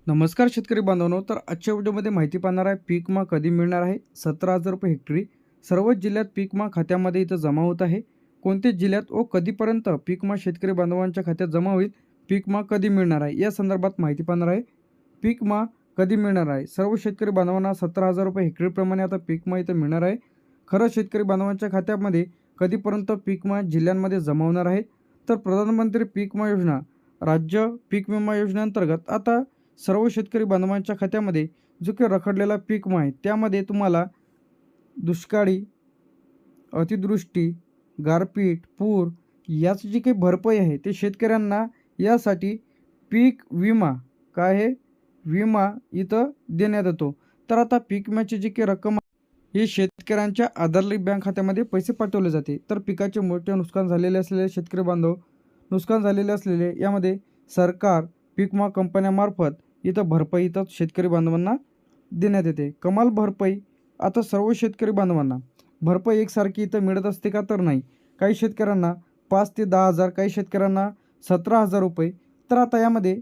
नमस्कार शेतकरी बांधवांनो, तर आजच्या व्हिडिओमध्ये माहिती पाहणार आहे पीक विमा कधी मिळणार आहे. 17,000 रुपये हेक्टरी सर्वच जिल्ह्यात पीक विमा खात्यामध्ये इथं जमा होत आहे. कोणत्या जिल्ह्यात व कधीपर्यंत पीक विमा शेतकरी बांधवांच्या खात्यात जमा होईल, पीक विमा कधी मिळणार आहे या संदर्भात माहिती पाहणार आहे. पीक विमा कधी मिळणार आहे. सर्व शेतकरी बांधवांना 17,000 रुपये हेक्टरीप्रमाणे आता पीक विमा इथं मिळणार आहे. खरं शेतकरी बांधवांच्या खात्यामध्ये कधीपर्यंत पीक विमा जिल्ह्यांमध्ये जमा होणार आहे. तर प्रधानमंत्री पीक विमा योजना, राज्य पीक विमा योजनेअंतर्गत आता सर्व शेतकरी बांधवांच्या खात्यामध्ये जो काही रखडलेला पीक विमा आहे त्यामध्ये तुम्हाला दुष्काळी, अतिवृष्टी, गारपीट, पूर याची जी काही भरपाई आहे ते शेतकऱ्यांना यासाठी पीक विमा काय आहे विमा इथं देण्यात येतो. तर आता पीक विम्याची जी काही रक्कम ही शेतकऱ्यांच्या आधारलिंक बँक खात्यामध्ये पैसे पाठवले जाते. तर पिकाचे मोठे नुकसान झालेले असलेले शेतकरी बांधव, नुकसान झालेले असलेले यामध्ये सरकार पीक विमा कंपन्यामार्फत इथं भरपाई इथं शेतकरी बांधवांना देण्यात येते. कमाल भरपाई आता सर्व शेतकरी बांधवांना भरपाई एकसारखी इथं मिळत असते का, तर नाही. काही शेतकऱ्यांना 5 ते 10,000, काही शेतकऱ्यांना 17,000 रुपये. तर आता यामध्ये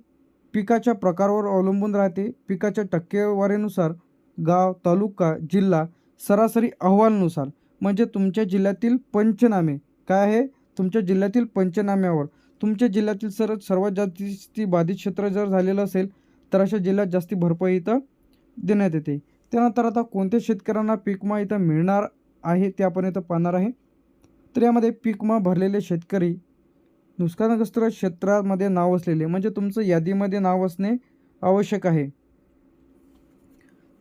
पिकाच्या प्रकारावर अवलंबून राहते. पिकाच्या टक्केवारीनुसार गाव, तालुका, जिल्हा, सरासरी अहवालानुसार म्हणजे तुमच्या जिल्ह्यातील पंचनामे काय आहे, तुमच्या जिल्ह्यातील पंचनाम्यावर तुमच्या जिल्ह्यातील सर्वात जास्ती बाधित क्षेत्र जर झालेलं असेल तर अशा जिल्ह्यात जास्ती भरपाई इथं देण्यात येते. त्यानंतर आता कोणत्या शेतकऱ्यांना पीक विमा इथं मिळणार आहे ते आपण इथं पाहणार आहे. तर यामध्ये पीक विमा भरलेले शेतकरी, नुकसानग्रस्त क्षेत्रामध्ये नाव असलेले म्हणजे तुमचं यादीमध्ये नाव असणे आवश्यक आहे.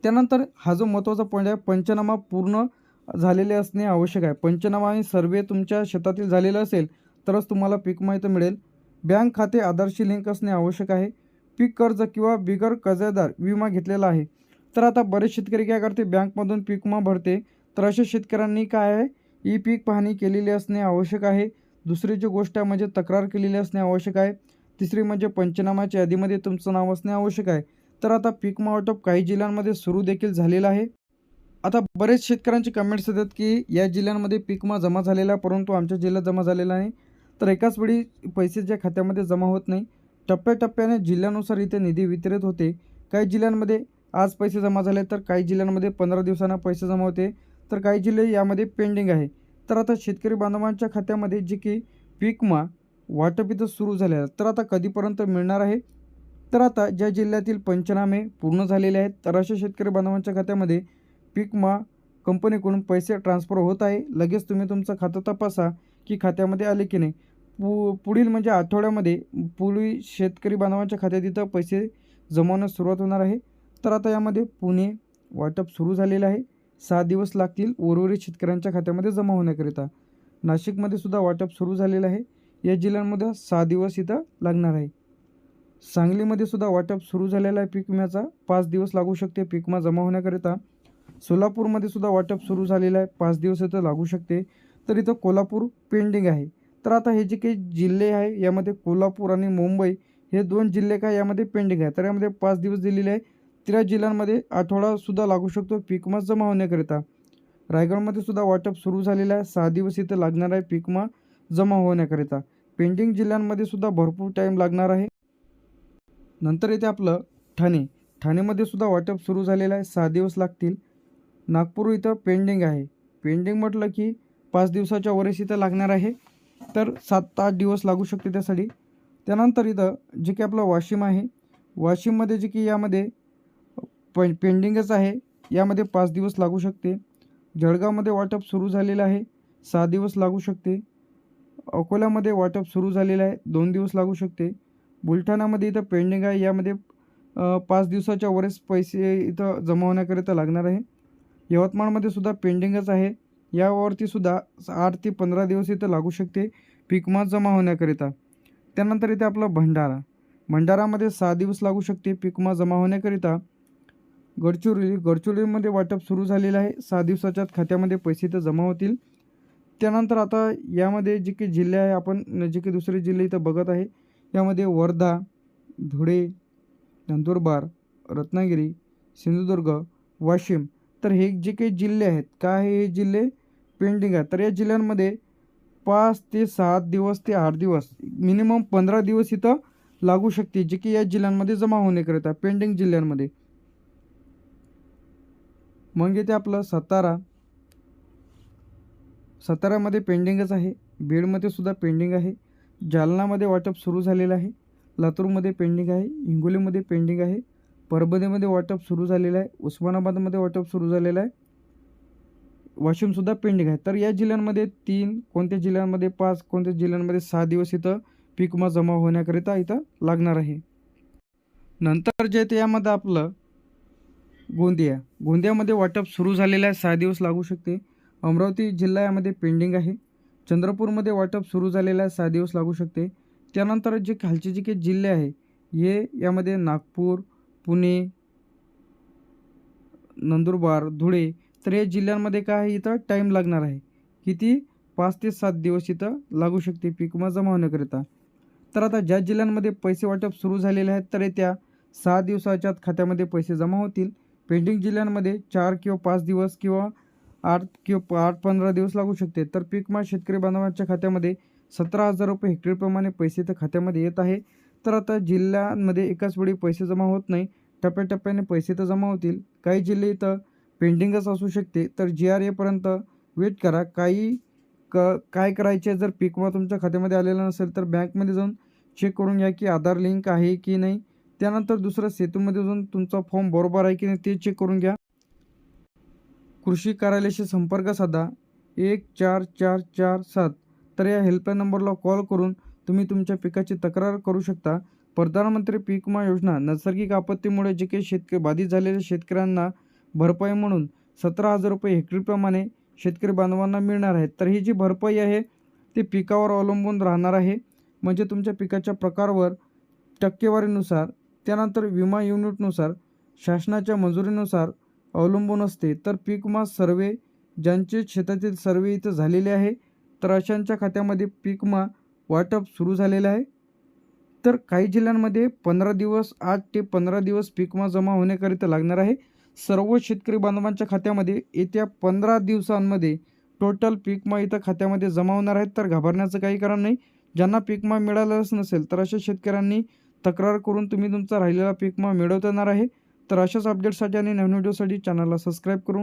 त्यानंतर हा जो महत्त्वाचा पॉईंट आहे, पंचनामा पूर्ण झालेले असणे आवश्यक आहे. पंचनामा आणि सर्वे तुमच्या शेतातील झालेला असेल तरच तुम्हाला पीक विमा इथं मिळेल. बँक खाते आधारशी लिंक असणे आवश्यक आहे. पीक कर्ज किंवा बिगर कर्जदार विमा घेतलेला आहे. तर आता बरेच शेतकरी काय करते, बँकमधून पीक विमा भरते. तर अशा शेतकऱ्यांनी काय आहे, ई पीक पाहणी केलेली असणे आवश्यक आहे. दुसरी जी गोष्ट आहे म्हणजे तक्रार केलेली असणे आवश्यक आहे. तिसरी म्हणजे पंचनामाच्या यादीमध्ये तुमचं नाव असणे आवश्यक आहे. तर आता पीक विमा वाटप काही जिल्ह्यांमध्ये सुरू देखील झालेलं आहे. आता बरेच शेतकऱ्यांचे कमेंट्स येतात की या जिल्ह्यांमध्ये पीक विमा जमा झालेला परंतु आमच्या जिल्ह्यात जमा झालेला नाही. तर एकाच वेळी पैसे ज्या खात्यामध्ये जमा होत नाही, टप्प्याटप्प्याने जिल्ह्यानुसार इथे निधी वितरित होते. काही जिल्ह्यांमध्ये आज पैसे जमा झाले तर काही जिल्ह्यांमध्ये 15 दिवसांना पैसे जमा होते. तर काही जिल्हे यामध्ये पेंडिंग आहे. तर आता शेतकरी बांधवांच्या खात्यामध्ये जी की पीक विमा वाटप इथं सुरू झाले आहे, तर आता कधीपर्यंत मिळणार आहे. तर आता ज्या जिल्ह्यातील पंचनामे पूर्ण झालेले आहेत तर अशा शेतकरी बांधवांच्या खात्यामध्ये पीक विमा कंपनीकडून पैसे ट्रान्सफर होत आहे. लगेच तुम्ही तुमचं खातं तपासा की खात्यामध्ये आले की नाही. पुढील म्हणजे आठवड्यामध्ये पुढील शेतकरी बांधवांच्या खात्यात इथं पैसे जमवण्यास सुरुवात होणार आहे. तर आता यामध्ये पुणे वाटप सुरू झालेलं आहे. 6 दिवस लागतील उर्वरित शेतकऱ्यांच्या खात्यामध्ये जमा होण्याकरिता. नाशिकमध्ये सुद्धा वाटप सुरू झालेलं आहे. या जिल्ह्यांमध्ये 6 दिवस इथं लागणार आहे. सांगलीमध्ये सुद्धा वाटप सुरू झालेलं आहे पीक विम्याचा. 5 दिवस लागू शकते पीक विमा जमा होण्याकरिता. सोलापूरमध्ये सुद्धा वाटप सुरू झालेलं आहे. 5 दिवस इथं लागू शकते. तर इथं कोल्हापूर पेंडिंग आहे. तर आता हे जे काही जिल्हे आहे यामध्ये कोल्हापूर आणि मुंबई हे 2 जिल्हे काय यामध्ये पेंडिंग आहे. तर यामध्ये 5 दिवस दिलेले आहे. 13 जिल्ह्यांमध्ये आठवडासुद्धा लागू शकतो पीक विमा जमा होण्याकरिता. रायगडमध्ये सुद्धा वाटप सुरू झालेलं आहे. 6 दिवस इथं लागणार आहे पीक विमा जमा होण्याकरिता. पेंडिंग जिल्ह्यांमध्ये सुद्धा भरपूर टाईम लागणार आहे. नंतर येते आपलं ठाणे. ठाणेमध्ये सुद्धा वाटप सुरू झालेलं आहे. 6 दिवस लागतील. नागपूर इथं पेंडिंग आहे. पेंडिंग म्हटलं की 5 दिवसाच्या वरच इथं लागणार आहे. तर 7 ते 8 दिवस लागू शकते त्यासाठी. त्यानंतर इथं जे की आपलं वाशिम आहे. वाशिममध्ये जे की यामध्ये पेंडिंगच आहे. यामध्ये 5 दिवस लागू शकते. जळगावमध्ये वाटप सुरू झालेलं आहे. 6 दिवस लागू शकते. अकोल्यामध्ये वाटप सुरू झालेलं आहे. 2 दिवस लागू शकते. बुलढाणामध्ये इथं पेंडिंग आहे. यामध्ये 5 दिवसाच्या वरच पैसे इथं जमा होण्याकरिता लागणार आहे. यवतमाळमध्ये सुद्धा पेंडिंगच आहे. यावरती सुद्धा 8 ते 15 दिवस इथं लागू शकते पीक विमा जमा होण्याकरिता. त्यानंतर इथे आपला भंडारा. भंडारामध्ये 6 दिवस लागू शकते पीक विमा जमा होण्याकरिता. गडचिरोलीमध्ये वाटप सुरू झालेलं आहे. 6 दिवसाच्या खात्यामध्ये पैसे इथं जमा होतील. त्यानंतर आता यामध्ये जे काही जिल्हे आहे आपण जे काही दुसरे जिल्हे इथं बघत आहे यामध्ये वर्धा, धुळे, नंदुरबार, रत्नागिरी, सिंधुदुर्ग, वाशिम. तर हे जे काही जिल्हे आहेत काय हे जिल्हे पेंडिंग आहेत. तर या जिल्ह्यांमध्ये 5 ते 7 दिवस ते 8 दिवस मिनिमम 15 दिवस इथं लागू शकते, जे की या जिल्ह्यांमध्ये जमा होण्याकरिता पेंडिंग जिल्ह्यांमध्ये. मग येते आपलं सातारामध्ये पेंडिंगच आहे, बीडमध्ये सुद्धा पेंडिंग आहे, जालनामध्ये वाटप सुरू झालेलं आहे, लातूरमध्ये पेंडिंग आहे, हिंगोलीमध्ये पेंडिंग आहे, परभणीमध्ये वाटप सुरू झालेलं आहे, उस्मानाबादमध्ये वाटप सुरू झालेलं आहे, वाशिमसुद्धा पेंडिंग आहे. तर या जिल्ह्यांमध्ये 3, कोणत्या जिल्ह्यांमध्ये 5, कोणत्या जिल्ह्यांमध्ये 6 दिवस इथं पीक विमा जमा होण्याकरिता इथं लागणार आहे. नंतर जे ते यामध्ये आपलं गोंदियामध्ये वाटप सुरू झालेलं आहे, 6 दिवस लागू शकते. अमरावती जिल्हा यामध्ये पेंडिंग आहे. चंद्रपूरमध्ये वाटप सुरू झालेलं आहे, 6 दिवस लागू शकते. त्यानंतर जे खालचे जे काही जिल्हे आहे, हे यामध्ये नागपूर, पुणे, नंदुरबार, धुळे, तर या जिल्ह्यांमध्ये काय आहे, इथं टाईम लागणार आहे. किती? 5 ते 7 दिवस इथं लागू शकते पीक विमा जमा होण्याकरिता. तर आता ज्या जिल्ह्यांमध्ये पैसे वाटप सुरू झालेले आहेत, तर येत्या 6 दिवसाच्या आत खात्यामध्ये पैसे जमा होतील. पेंडिंग जिल्ह्यांमध्ये 4 किंवा 5 दिवस किंवा 8-15 दिवस लागू शकते. तर पीक विमा शेतकरी बांधवांच्या खात्यामध्ये 17,000 रुपये हेक्टरप्रमाणे पैसे तर खात्यामध्ये येत आहे. तर आता जिल्ह्यांमध्ये एकाच वेळी पैसे जमा होत नाही, टप्प्याटप्प्याने पैसे तर जमा होतील. काही जिल्हे इथं पेंडिंगच असू शकते, तर GR येईपर्यंत वेट करा. काय करायचे, जर पीक विमा तुमच्या खात्यामध्ये आलेला नसेल तर बँकमध्ये जाऊन चेक करून घ्या की आधार लिंक आहे की नाही. त्यानंतर दुसरं सेतूमध्ये जाऊन तुमचा फॉर्म बरोबर आहे की नाही ते चेक करून घ्या. कृषी कार्यालयाशी संपर्क साधा 14447. तर या हेल्पलाईन नंबरला कॉल करून तुम्ही तुमच्या पिकाची तक्रार करू शकता. प्रधानमंत्री पीक विमा योजना नैसर्गिक आपत्तीमुळे जे काही शेतकरी बाधित झालेल्या शेतकऱ्यांना भरपाई म्हणून 17,000 रुपये हेक्टरप्रमाणे शेतकरी बांधवांना मिळणार आहेत. तर ही जी भरपाई आहे ती पिकावर अवलंबून राहणार आहे, म्हणजे तुमच्या पिकाच्या प्रकारावर, टक्केवारीनुसार, त्यानंतर विमा युनिटनुसार, शासनाच्या मंजुरीनुसार अवलंबून असते. तर पीक विमा सर्वे ज्यांचे शेतातील सर्वे इथं झालेले आहे, तर अशांच्या खात्यामध्ये पीक विमा वाटप सुरू झालेलं आहे. तर काही जिल्ह्यांमध्ये 15 दिवस, 8 ते 15 दिवस पीक विमा जमा होण्याकरिता लागणार आहे. सर्व शेतकरी बांधवांच्या खात्यामध्ये येत्या 15 दिवसांमध्ये टोटल पीक विमा इथं खात्यामध्ये जमा होणार आहेत. तर घाबरण्याचं काही कारण नाही. ज्यांना पीक विमा मिळालेलाच नसेल तर अशा शेतकऱ्यांनी तक्रार करून तुम्ही तुमचा राहिलेला पीक विमा मिळवता येणार आहे. तर अशाच अपडेट्ससाठी आणि नवीन व्हिडिओसाठी चॅनलला सबस्क्राईब करून